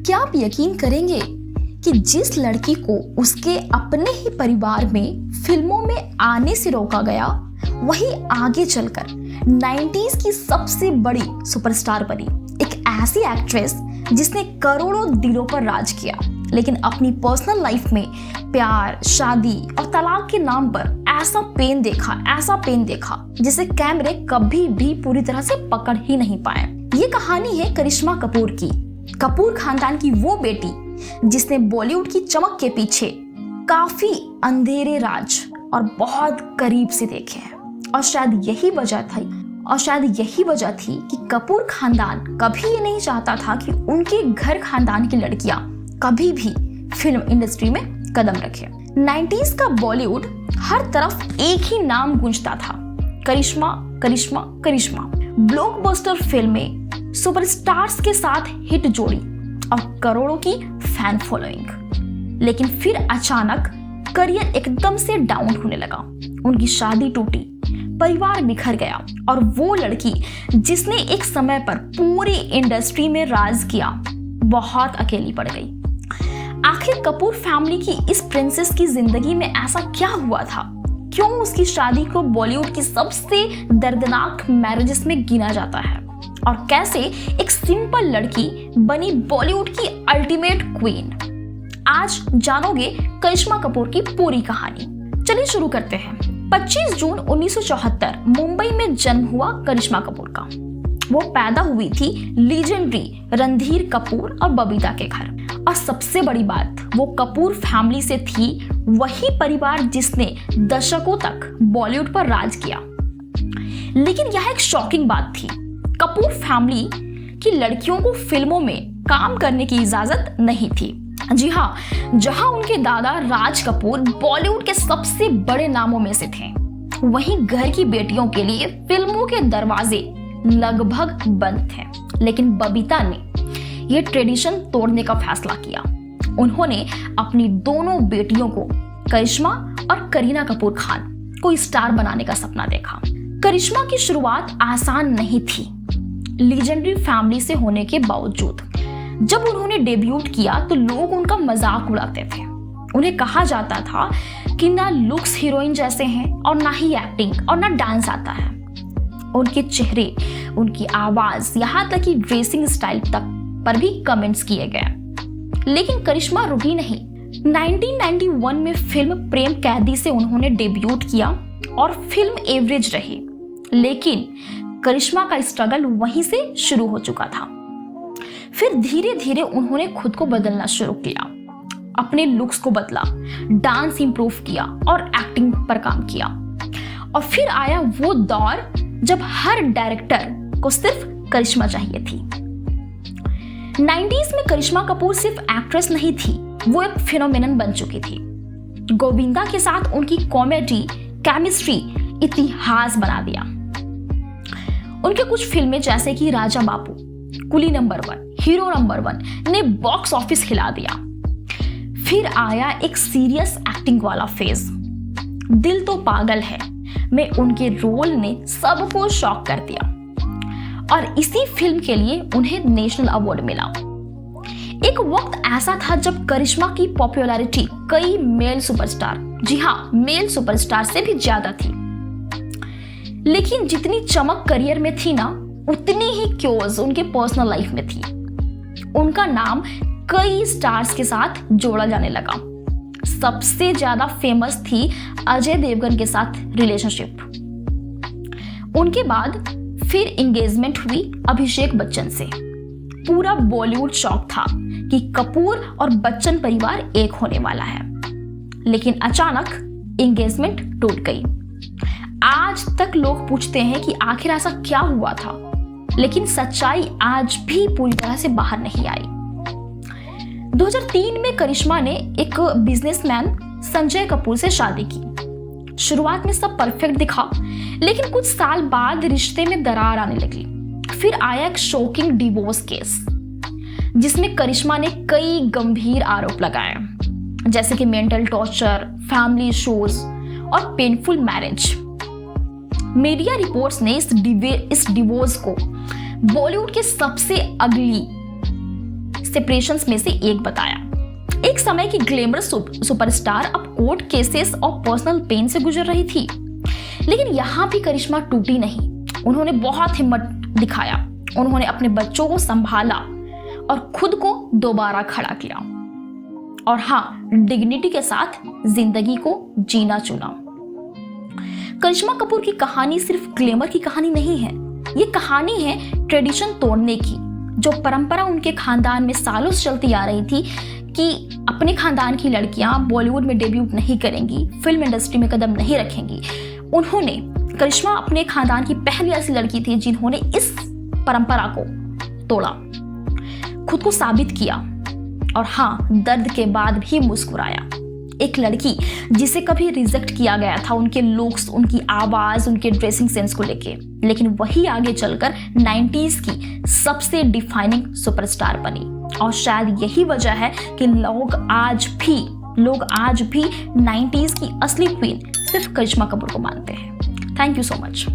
क्या आप यकीन करेंगे कि जिस लड़की को उसके अपने ही परिवार में फिल्मों में आने से रोका गया, वही आगे चलकर 90s की सबसे बड़ी सुपरस्टार बनी। एक ऐसी एक्ट्रेस जिसने करोड़ों दिलों पर राज किया, लेकिन अपनी पर्सनल लाइफ में प्यार, शादी और तलाक के नाम पर ऐसा पेन देखा जिसे कैमरे कभी भी पूरी तरह से पकड़ ही नहीं पाए। ये कहानी है करिश्मा कपूर की, कपूर खानदान की वो बेटी जिसने बॉलीवुड की चमक के पीछे काफी अंधेरे राज और बहुत करीब से देखे हैं। और शायद यही वजह थी कि कपूर खानदान कभी ये नहीं चाहता था कि उनके घर खानदान की लड़कियां कभी भी फिल्म इंडस्ट्री में कदम रखें। 90s का बॉलीवुड हर तरफ एक ही नाम गूंजता था, करिश्मा करिश्मा करिश्मा। ब्लॉकबस्टर फिल्में, सुपरस्टार्स के साथ हिट जोड़ी और करोड़ों की फैन फॉलोइंग। लेकिन फिर अचानक करियर एकदम से डाउन होने लगा। उनकी शादी टूटी, परिवार बिखर गया और वो लड़की जिसने एक समय पर पूरी इंडस्ट्री में राज किया, बहुत अकेली पड़ गई। आखिर कपूर फैमिली की इस प्रिंसेस की जिंदगी में ऐसा क्या हुआ था? क्यों उसकी शादी को बॉलीवुड की सबसे दर्दनाक मैरिजेस में गिना जाता है? और कैसे एक सिंपल लड़की बनी बॉलीवुड की अल्टीमेट क्वीन? आज जानोगे करिश्मा कपूर की पूरी कहानी। चलिए शुरू करते हैं। 25 जून 1974 मुंबई में जन्म हुआ करिश्मा कपूर का। वो पैदा हुई थी लीजेंडरी रणधीर कपूर और बबीता के घर। और सबसे बड़ी बात, वो कपूर फैमिली से थी, वही परिवार जिसने दशकों तक बॉलीवुड पर राज किया। लेकिन यह एक शॉकिंग बात थी, कपूर फैमिली की लड़कियों को फिल्मों में काम करने की इजाजत नहीं थी। जी हाँ, जहां उनके दादा राज कपूर बॉलीवुड के सबसे बड़े नामों में से थे, वहीं घर की बेटियों के लिए फिल्मों के दरवाजे लगभग बंद थे। लेकिन बबीता ने यह ट्रेडिशन तोड़ने का फैसला किया। उन्होंने अपनी दोनों बेटियों को, करिश्मा और करीना कपूर खान को स्टार बनाने का सपना देखा। करिश्मा की शुरुआत आसान नहीं थी, लीजेंडरी फैमिली से होने के बावजूद। जब उन्होंने डेब्यूट किया तो लोग उनका मजाक उड़ाते थे। उन्हें कहा जाता था कि ना लुक्स हीरोइन जैसे हैं और ना ही एक्टिंग और ना डांस आता है। उनके चेहरे, उनकी आवाज, यहाँ तक कि ड्रेसिंग स्टाइल तक पर भी कमेंट्स किए गए। लेकिन करिश्मा रुकी नहीं। 1991 में फिल्म प्रेम कैदी से उन्होंने डेब्यूट किया और फिल्म एवरेज रही। लेकिन करिश्मा का स्ट्रगल वहीं से शुरू हो चुका था। फिर धीरे धीरे उन्होंने खुद को बदलना शुरू किया, अपने लुक्स को बदला, डांस इंप्रूव किया और एक्टिंग पर काम किया। और फिर आया वो दौर जब हर डायरेक्टर को सिर्फ करिश्मा चाहिए थी। 90s में करिश्मा कपूर सिर्फ एक्ट्रेस नहीं थी, वो एक फिनोमेनन बन चुकी थी। गोविंदा के साथ उनकी कॉमेडी केमिस्ट्री इतिहास बना दिया। उनके कुछ फिल्में जैसे कि राजा बापू, कुली नंबर 1, हीरो नंबर 1 ने बॉक्स ऑफिस हिला दिया। फिर आया एक सीरियस एक्टिंग वाला फेज, दिल तो पागल है में उनके रोल ने सबको शॉक कर दिया और इसी फिल्म के लिए उन्हें नेशनल अवार्ड मिला। एक वक्त ऐसा था जब करिश्मा की पॉपुलैरिटी कई मेल सुपरस्टार, जी हाँ, मेल सुपरस्टार से भी ज्यादा थी। लेकिन जितनी चमक करियर में थी ना, उतनी ही क्योज उनके पर्सनल लाइफ में थी। उनका नाम कई स्टार्स के साथ जोड़ा जाने लगा। सबसे ज्यादा फेमस थी अजय देवगन के साथ रिलेशनशिप। उनके बाद फिर एंगेजमेंट हुई अभिषेक बच्चन से। पूरा बॉलीवुड शॉक था कि कपूर और बच्चन परिवार एक होने वाला है। लेकिन अचानक एंगेजमेंट टूट गई। आज तक लोग पूछते हैं कि आखिर ऐसा क्या हुआ था, लेकिन सच्चाई आज भी पूरी तरह से बाहर नहीं आई। 2003 में करिश्मा ने एक बिजनेसमैन संजय कपूर से शादी की। शुरुआत में सब परफेक्ट दिखा, लेकिन कुछ साल बाद रिश्ते में दरार आने लगी। फिर आया एक शॉकिंग डिवोर्स केस, जिसमें करिश्मा ने कई गंभीर आरोप लगाए, जैसे कि मेंटल टॉर्चर, फैमिली इश्यूज और पेनफुल मैरिज। मीडिया रिपोर्ट्स ने इस डिवोर्स को बॉलीवुड के सबसे अगली सेपरेशंस में से एक बताया। एक समय की ग्लैमरस सुपरस्टार अब कोर्ट केसेस और पर्सनल पेन से गुजर रही थी, लेकिन यहाँ भी करिश्मा टूटी नहीं। उन्होंने बहुत हिम्मत दिखाया, उन्होंने अपने बच्चों को संभाला और खुद को दोबारा खड़ा किया और हाँ, डिग्निटी के साथ जिंदगी को जीना चुना। करिश्मा कपूर की कहानी सिर्फ ग्लैमर की कहानी नहीं है, ये कहानी है ट्रेडिशन तोड़ने की, जो परंपरा उनके खानदान में सालों से चलती आ रही थी कि अपने खानदान की लड़कियां बॉलीवुड में डेब्यूट नहीं करेंगी, फिल्म इंडस्ट्री में कदम नहीं रखेंगी। करिश्मा अपने खानदान की पहली ऐसी लड़की थी जिन्होंने इस परंपरा को तोड़ा, खुद को साबित किया और हाँ, दर्द के बाद भी मुस्कुराया। एक लड़की जिसे कभी रिजेक्ट किया गया था उनके लुक्स, उनकी आवाज, उनके ड्रेसिंग सेंस को लेके, लेकिन वही आगे चलकर 90s की सबसे डिफाइनिंग सुपरस्टार बनी। और शायद यही वजह है कि लोग आज भी 90s की असली क्वीन सिर्फ करिश्मा कपूर को मानते हैं। Thank you so much.